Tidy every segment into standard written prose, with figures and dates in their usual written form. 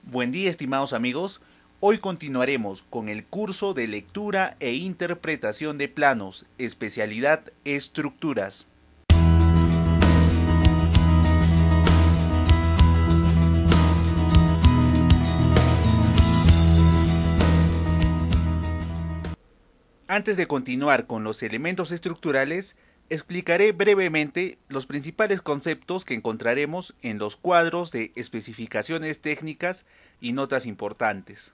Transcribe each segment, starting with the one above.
Buen día, estimados amigos. Hoy continuaremos con el curso de lectura e interpretación de planos, especialidad estructuras. Antes de continuar con los elementos estructurales, explicaré brevemente los principales conceptos que encontraremos en los cuadros de especificaciones técnicas y notas importantes.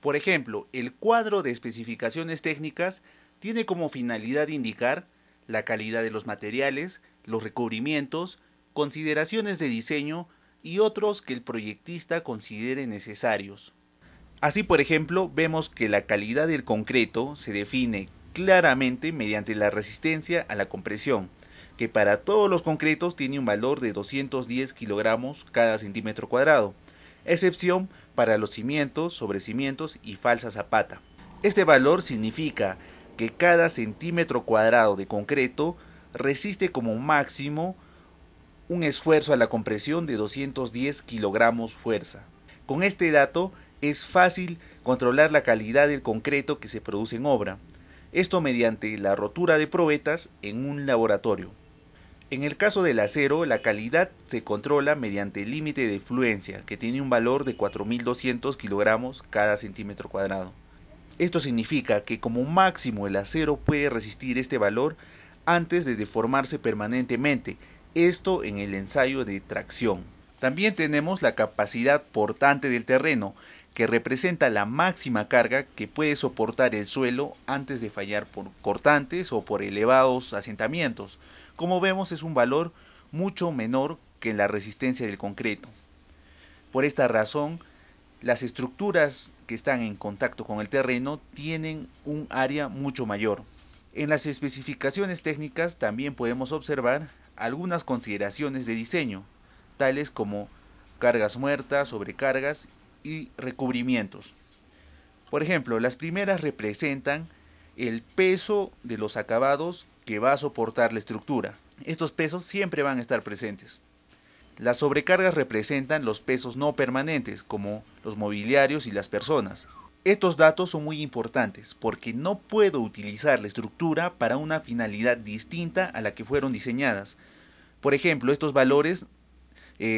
Por ejemplo, el cuadro de especificaciones técnicas tiene como finalidad indicar la calidad de los materiales, los recubrimientos, consideraciones de diseño y otros que el proyectista considere necesarios. Así, por ejemplo, vemos que la calidad del concreto se define claramente mediante la resistencia a la compresión, que para todos los concretos tiene un valor de 210 kilogramos cada centímetro cuadrado, excepción para los cimientos, sobrecimientos y falsa zapata. Este valor significa que cada centímetro cuadrado de concreto resiste como máximo un esfuerzo a la compresión de 210 kilogramos fuerza. Con este dato es fácil controlar la calidad del concreto que se produce en obra, esto mediante la rotura de probetas en un laboratorio. En el caso del acero, la calidad se controla mediante el límite de fluencia, que tiene un valor de 4.200 kilogramos cada centímetro cuadrado. Esto significa que como máximo el acero puede resistir este valor antes de deformarse permanentemente, esto en el ensayo de tracción. También tenemos la capacidad portante del terreno, que representa la máxima carga que puede soportar el suelo antes de fallar por cortantes o por elevados asentamientos. Como vemos, es un valor mucho menor que la resistencia del concreto. Por esta razón, las estructuras que están en contacto con el terreno tienen un área mucho mayor. En las especificaciones técnicas también podemos observar algunas consideraciones de diseño, tales como cargas muertas, sobrecargas y recubrimientos. Por ejemplo, las primeras representan el peso de los acabados que va a soportar la estructura. Estos pesos siempre van a estar presentes. Las sobrecargas representan los pesos no permanentes, como los mobiliarios y las personas. Estos datos son muy importantes porque no puedo utilizar la estructura para una finalidad distinta a la que fueron diseñadas. Por ejemplo, estos valores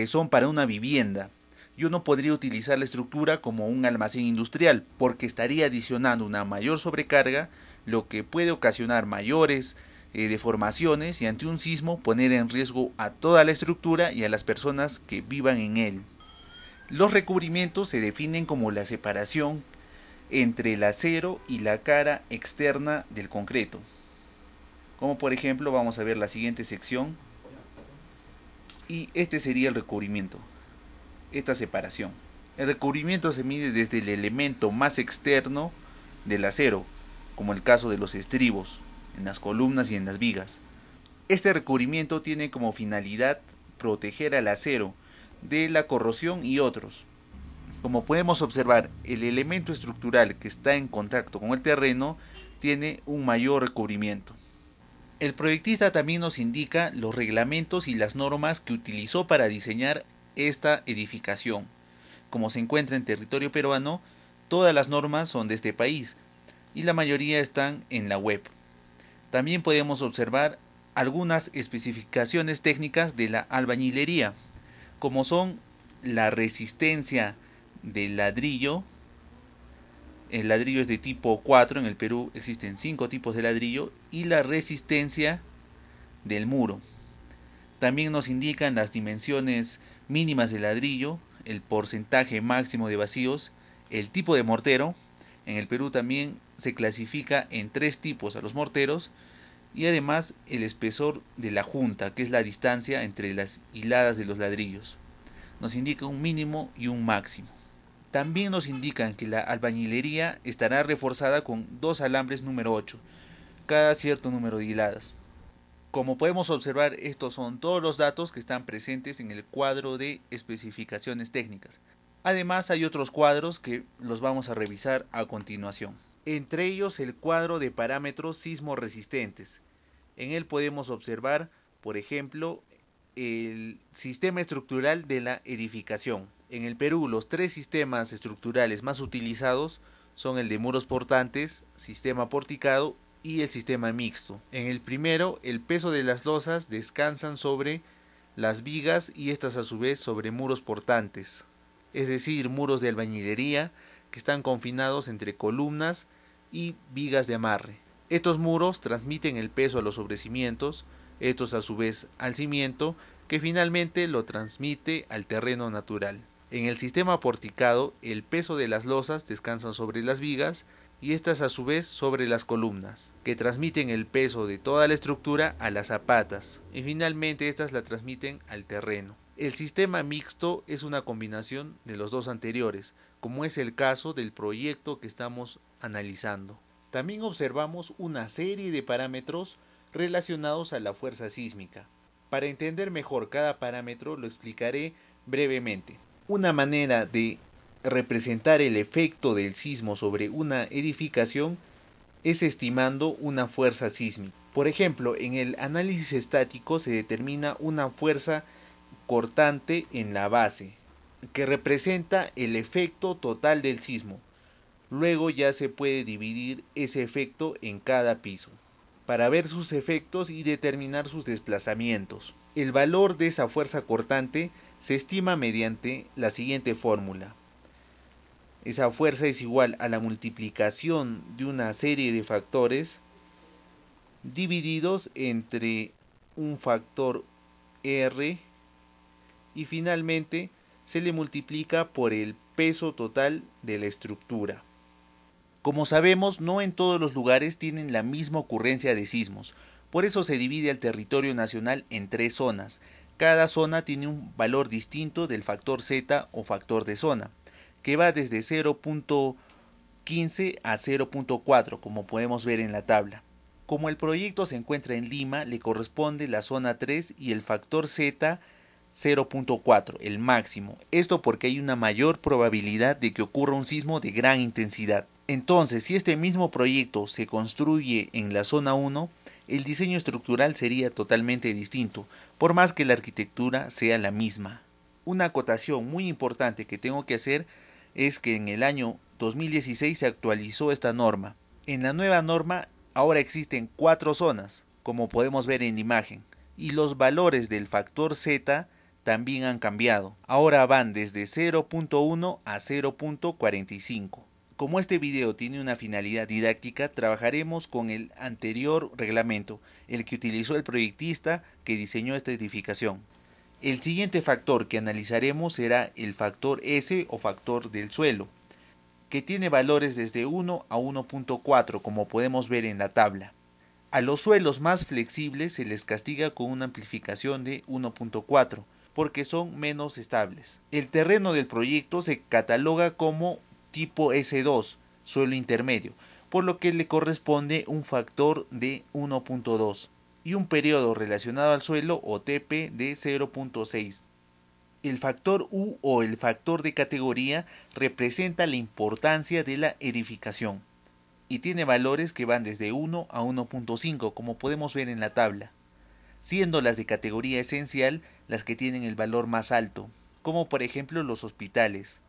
son para una vivienda. Yo no podría utilizar la estructura como un almacén industrial porque estaría adicionando una mayor sobrecarga, lo que puede ocasionar mayores deformaciones y ante un sismo poner en riesgo a toda la estructura y a las personas que vivan en él. Los recubrimientos se definen como la separación entre el acero y la cara externa del concreto. Como por ejemplo vamos a ver la siguiente sección y este sería el recubrimiento, esta separación. El recubrimiento se mide desde el elemento más externo del acero, como el caso de los estribos, en las columnas y en las vigas. Este recubrimiento tiene como finalidad proteger al acero de la corrosión y otros. Como podemos observar, el elemento estructural que está en contacto con el terreno tiene un mayor recubrimiento. El proyectista también nos indica los reglamentos y las normas que utilizó para diseñar esta edificación. Como se encuentra en territorio peruano, todas las normas son de este país y la mayoría están en la web. También podemos observar algunas especificaciones técnicas de la albañilería, como son la resistencia del ladrillo. El ladrillo es de tipo 4, en el Perú existen 5 tipos de ladrillo, y la resistencia del muro. También nos indican las dimensiones mínimas del ladrillo, el porcentaje máximo de vacíos, el tipo de mortero. En el Perú también se clasifica en 3 tipos a los morteros, y además el espesor de la junta, que es la distancia entre las hiladas de los ladrillos. Nos indica un mínimo y un máximo. También nos indican que la albañilería estará reforzada con 2 alambres número 8, cada cierto número de hiladas. Como podemos observar, estos son todos los datos que están presentes en el cuadro de especificaciones técnicas. Además, hay otros cuadros que los vamos a revisar a continuación. Entre ellos, el cuadro de parámetros sismo resistentes. En él podemos observar, por ejemplo, el sistema estructural de la edificación. En el Perú, los tres sistemas estructurales más utilizados son el de muros portantes, sistema porticado y el sistema mixto. En el primero, el peso de las losas descansan sobre las vigas y estas a su vez sobre muros portantes, es decir, muros de albañilería que están confinados entre columnas y vigas de amarre. Estos muros transmiten el peso a los sobrecimientos, estos a su vez al cimiento, que finalmente lo transmite al terreno natural. En el sistema porticado, el peso de las losas descansa sobre las vigas y estas a su vez sobre las columnas, que transmiten el peso de toda la estructura a las zapatas y finalmente estas la transmiten al terreno. El sistema mixto es una combinación de los dos anteriores, como es el caso del proyecto que estamos analizando. También observamos una serie de parámetros relacionados a la fuerza sísmica. Para entender mejor cada parámetro lo explicaré brevemente. Una manera de representar el efecto del sismo sobre una edificación es estimando una fuerza sísmica. Por ejemplo, en el análisis estático se determina una fuerza cortante en la base, que representa el efecto total del sismo. Luego ya se puede dividir ese efecto en cada piso, para ver sus efectos y determinar sus desplazamientos. El valor de esa fuerza cortante se estima mediante la siguiente fórmula. Esa fuerza es igual a la multiplicación de una serie de factores divididos entre un factor R y finalmente se le multiplica por el peso total de la estructura. Como sabemos, no en todos los lugares tienen la misma ocurrencia de sismos, por eso se divide el territorio nacional en tres zonas. Cada zona tiene un valor distinto del factor Z o factor de zona, que va desde 0.15 a 0.4, como podemos ver en la tabla. Como el proyecto se encuentra en Lima, le corresponde la zona 3 y el factor Z 0.4, el máximo. Esto porque hay una mayor probabilidad de que ocurra un sismo de gran intensidad. Entonces, si este mismo proyecto se construye en la zona 1, el diseño estructural sería totalmente distinto, por más que la arquitectura sea la misma. Una acotación muy importante que tengo que hacer es que en el año 2016 se actualizó esta norma. En la nueva norma ahora existen 4 zonas, como podemos ver en la imagen, y los valores del factor Z también han cambiado. Ahora van desde 0.1 a 0.45. Como este video tiene una finalidad didáctica, trabajaremos con el anterior reglamento, el que utilizó el proyectista que diseñó esta edificación. El siguiente factor que analizaremos será el factor S o factor del suelo, que tiene valores desde 1 a 1.4, como podemos ver en la tabla. A los suelos más flexibles se les castiga con una amplificación de 1.4, porque son menos estables. El terreno del proyecto se cataloga como tipo S2, suelo intermedio, por lo que le corresponde un factor de 1.2 y un periodo relacionado al suelo o TP de 0.6. El factor U o el factor de categoría representa la importancia de la edificación y tiene valores que van desde 1 a 1.5, como podemos ver en la tabla, siendo las de categoría esencial las que tienen el valor más alto, como por ejemplo los hospitales.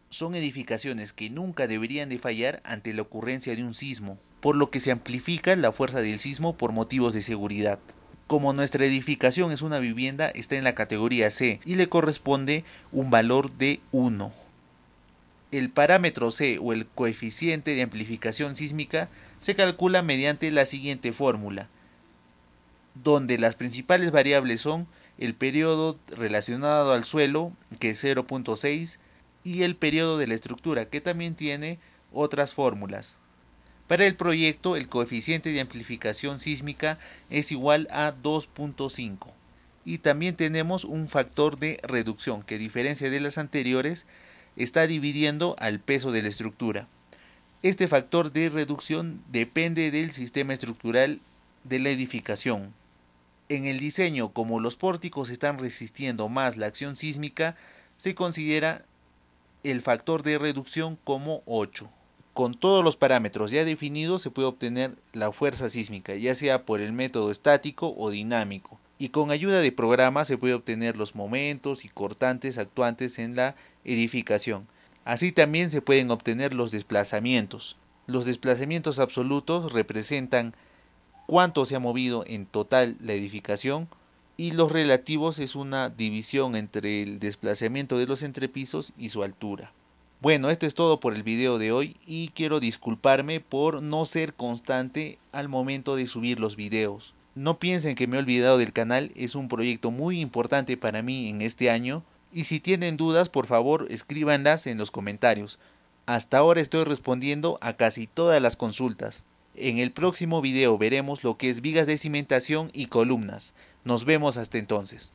Son edificaciones que nunca deberían de fallar ante la ocurrencia de un sismo, por lo que se amplifica la fuerza del sismo por motivos de seguridad. Como nuestra edificación es una vivienda, está en la categoría C y le corresponde un valor de 1. El parámetro C o el coeficiente de amplificación sísmica se calcula mediante la siguiente fórmula, donde las principales variables son el periodo relacionado al suelo, que es 0.6, y el periodo de la estructura, que también tiene otras fórmulas. Para el proyecto, el coeficiente de amplificación sísmica es igual a 2.5. Y también tenemos un factor de reducción, que a diferencia de las anteriores, está dividiendo al peso de la estructura. Este factor de reducción depende del sistema estructural de la edificación. En el diseño, como los pórticos están resistiendo más la acción sísmica, se considera el factor de reducción como 8. Con todos los parámetros ya definidos se puede obtener la fuerza sísmica, ya sea por el método estático o dinámico. y con ayuda de programas se puede obtener los momentos y cortantes actuantes en la edificación. Así también se pueden obtener los desplazamientos. Los desplazamientos absolutos representan cuánto se ha movido en total la edificación y los relativos es una división entre el desplazamiento de los entrepisos y su altura. Bueno, esto es todo por el video de hoy y quiero disculparme por no ser constante al momento de subir los videos. No piensen que me he olvidado del canal, es un proyecto muy importante para mí en este año y si tienen dudas por favor escríbanlas en los comentarios. Hasta ahora estoy respondiendo a casi todas las consultas. En el próximo video veremos lo que es vigas de cimentación y columnas. Nos vemos hasta entonces.